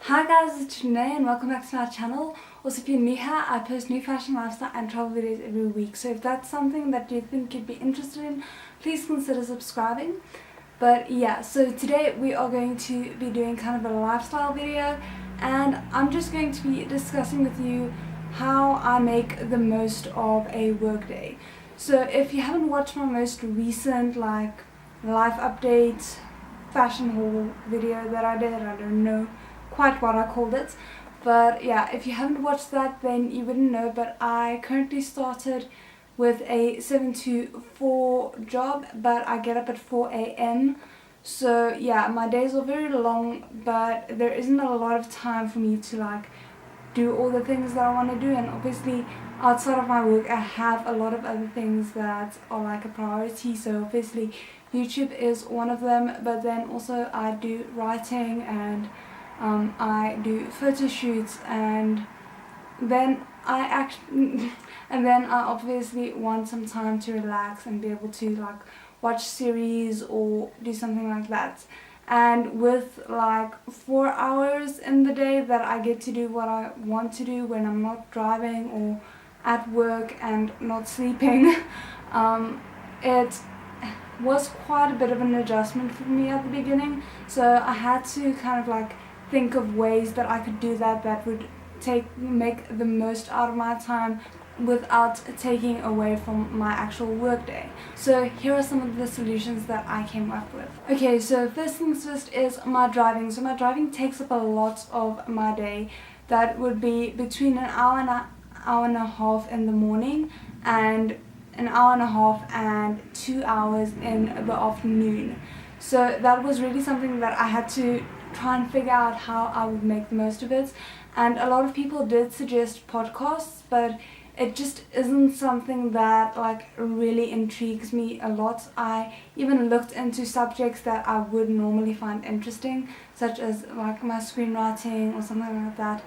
Hi guys, it's Jeanet and welcome back to my channel. Also, if you're new here, I post new fashion, lifestyle and travel videos every week. So if that's something that you think you'd be interested in, please consider subscribing. But yeah, so today we are going to be doing kind of a lifestyle video, and I'm just going to be discussing with you how I make the most of a workday. So if you haven't watched my most recent life update fashion haul video that I did, I don't know quite what I called it, but yeah, if you haven't watched that then you wouldn't know, but I currently started with a 7 to 4 job, but I get up at 4 a.m. so yeah, my days are very long, but there isn't a lot of time for me to do all the things that I want to do, and obviously outside of my work I have a lot of other things that are a priority. So obviously YouTube is one of them, but then also I do writing and I do photo shoots, and then I obviously want some time to relax and be able to watch series or do something like that. And with 4 hours in the day that I get to do what I want to do when I'm not driving or at work and not sleeping, it was quite a bit of an adjustment for me at the beginning. So I had to kind of think of ways that I could do that would make the most out of my time without taking away from my actual work day. So here are some of the solutions that I came up with. Okay, so first things first is my driving. So my driving takes up a lot of my day. That would be between an hour and a half in the morning and an hour and a half and 2 hours in the afternoon. So that was really something that I had to try and figure out how I would make the most of it. And a lot of people did suggest podcasts, but it just isn't something that really intrigues me a lot. I even looked into subjects that I would normally find interesting, such as my screenwriting or something like that,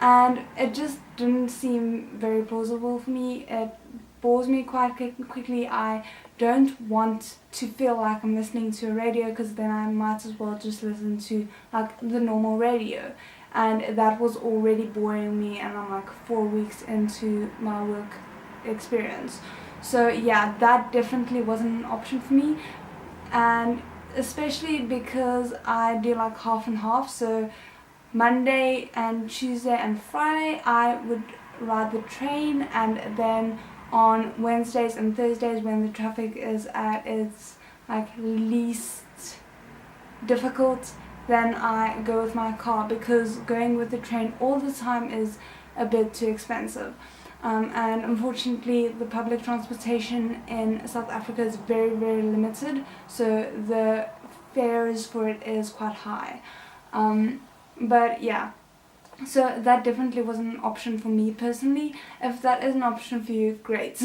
and it just didn't seem very plausible for me. It bores me quite quickly. I don't want to feel like I'm listening to a radio, because then I might as well just listen to the normal radio, and that was already boring me, and I'm 4 weeks into my work experience. So yeah, that definitely wasn't an option for me, and especially because I do half and half. So Monday and Tuesday and Friday I would ride the train, and then on Wednesdays and Thursdays, when the traffic is at its least difficult, then I go with my car, because going with the train all the time is a bit too expensive. And unfortunately the public transportation in South Africa is very, very limited, so the fares for it is quite high. But yeah, so that definitely wasn't an option for me personally. If that is an option for you, great.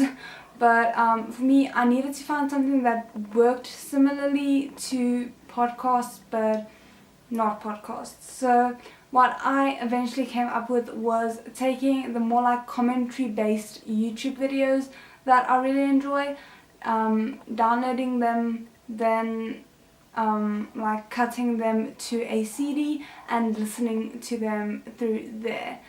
But for me, I needed to find something that worked similarly to podcasts, but not podcasts. So what I eventually came up with was taking the more commentary based YouTube videos that I really enjoy, downloading them, then cutting them to a CD and listening to them through there.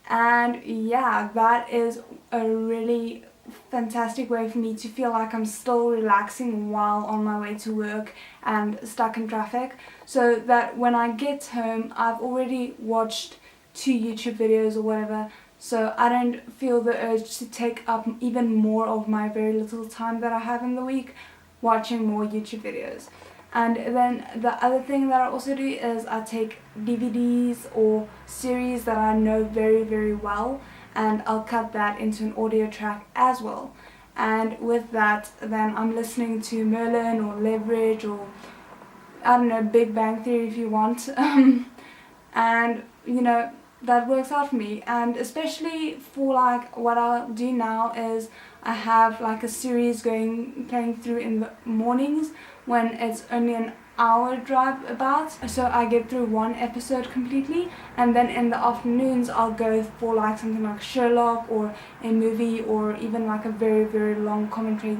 And yeah, that is a really fantastic way for me to feel like I'm still relaxing while on my way to work and stuck in traffic, so that when I get home I've already watched 2 YouTube videos or whatever, so I don't feel the urge to take up even more of my very little time that I have in the week watching more YouTube videos. And then the other thing that I also do is I take DVDs or series that I know very, very well, and I'll cut that into an audio track as well. And with that, then I'm listening to Merlin or Leverage or, I don't know, Big Bang Theory if you want. And that works out for me. And especially for what I'll do now is I have a series playing through in the mornings when it's only an hour drive about, so I get through 1 episode completely, and then in the afternoons I'll go for something like Sherlock or a movie, or even a very, very long commentary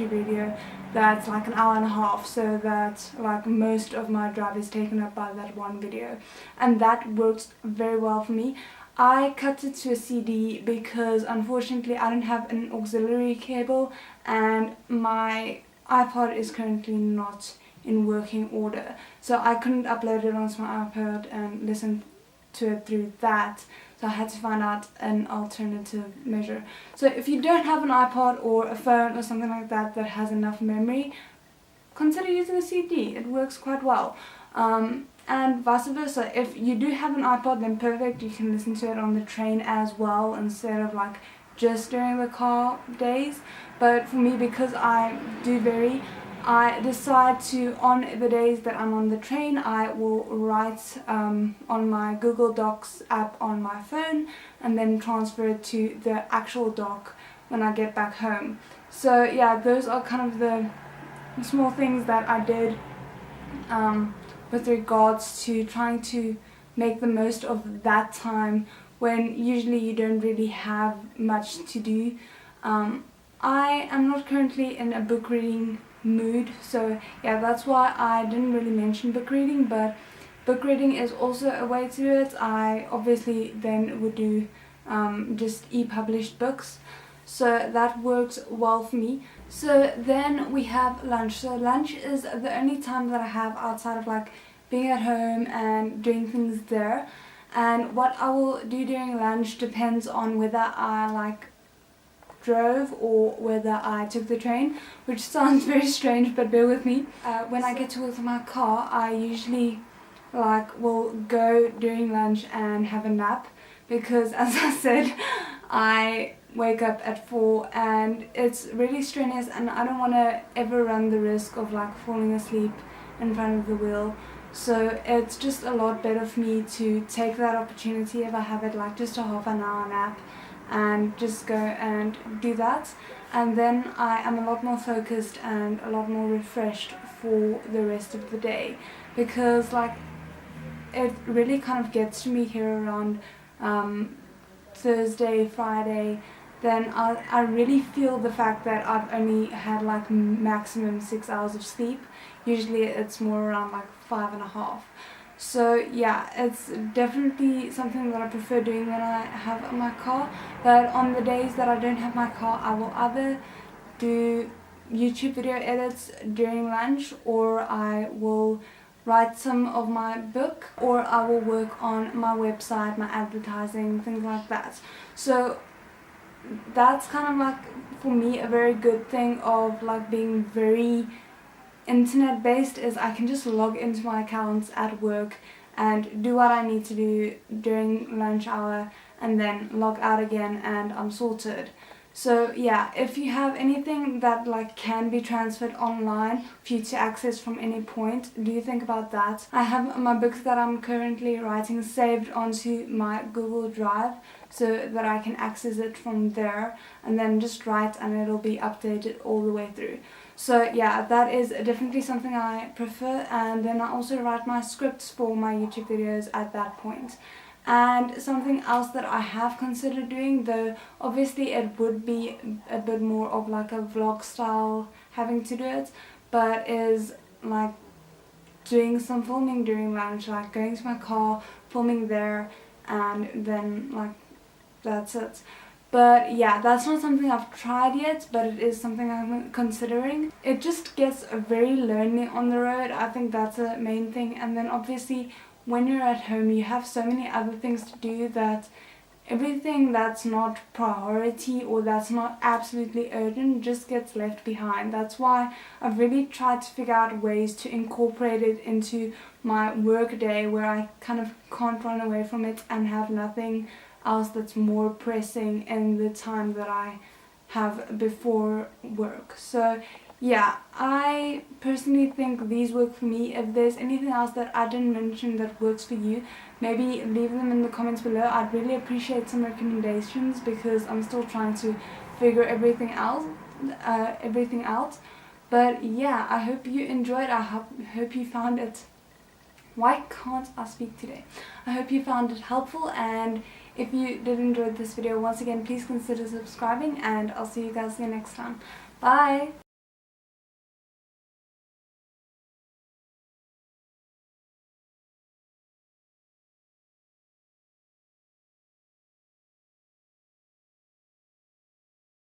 video, that's like an hour and a half, so that like most of my drive is taken up by that one video, and that works very well for me. I cut it to a CD because unfortunately I don't have an auxiliary cable, and my iPod is currently not in working order, so I couldn't upload it onto my iPod and listen to it through that. So I had to find out an alternative measure. So if you don't have an iPod or a phone or something like that that has enough memory, consider using a CD. It works quite well. And vice versa. If you do have an iPod, then perfect. You can listen to it on the train as well instead of like just during the car days. But for me, because I do vary, I decide to, on the days that I'm on the train, I will write on my Google Docs app on my phone and then transfer it to the actual doc when I get back home. So yeah, those are kind of the small things that I did with regards to trying to make the most of that time when usually you don't really have much to do. I am not currently in a book reading mood, so yeah, that's why I didn't really mention book reading, but book reading is also a way to do it. I obviously then would do just e-published books, so that works well for me. So then we have lunch. So lunch is the only time that I have outside of like being at home and doing things there, and what I will do during lunch depends on whether I like drove or whether I took the train, which sounds very strange, but bear with me. When I get to work in my car, I usually will go during lunch and have a nap, because as I said, I wake up at 4 and it's really strenuous, and I don't want to ever run the risk of falling asleep in front of the wheel. So it's just a lot better for me to take that opportunity if I have it just a half an hour nap, and just go and do that, and then I am a lot more focused and a lot more refreshed for the rest of the day, because it really kind of gets to me here around Thursday, Friday. Then I really feel the fact that I've only had maximum 6 hours of sleep. Usually it's more around 5.5. So yeah, it's definitely something that I prefer doing when I have my car. But on the days that I don't have my car, I will either do YouTube video edits during lunch, or I will write some of my book, or I will work on my website, my advertising, things like that. So that's kind of for me a very good thing of being very internet based, is I can just log into my accounts at work and do what I need to do during lunch hour and then log out again and I'm sorted. So yeah, if you have anything that can be transferred online for you to access from any point, do think about that. I have my books that I'm currently writing saved onto my Google Drive so that I can access it from there and then just write and it'll be updated all the way through. So yeah, that is definitely something I prefer, and then I also write my scripts for my YouTube videos at that point. And something else that I have considered doing, though obviously it would be a bit more of a vlog style having to do it, but is doing some filming during lunch, going to my car, filming there, and then that's it. But yeah, that's not something I've tried yet, but it is something I'm considering. It just gets very lonely on the road. I think that's the main thing. And then obviously when you're at home, you have so many other things to do that everything that's not priority or that's not absolutely urgent just gets left behind. That's why I've really tried to figure out ways to incorporate it into my work day, where I kind of can't run away from it and have nothing else that's more pressing in the time that I have before work. So yeah, I personally think these work for me. If there's anything else that I didn't mention that works for you, maybe leave them in the comments below. I'd really appreciate some recommendations, because I'm still trying to figure everything out. But yeah, I hope you enjoyed. I hope you found it. Why can't I speak today? I hope you found it helpful, and if you did enjoy this video, once again, please consider subscribing, and I'll see you guys again next time. Bye!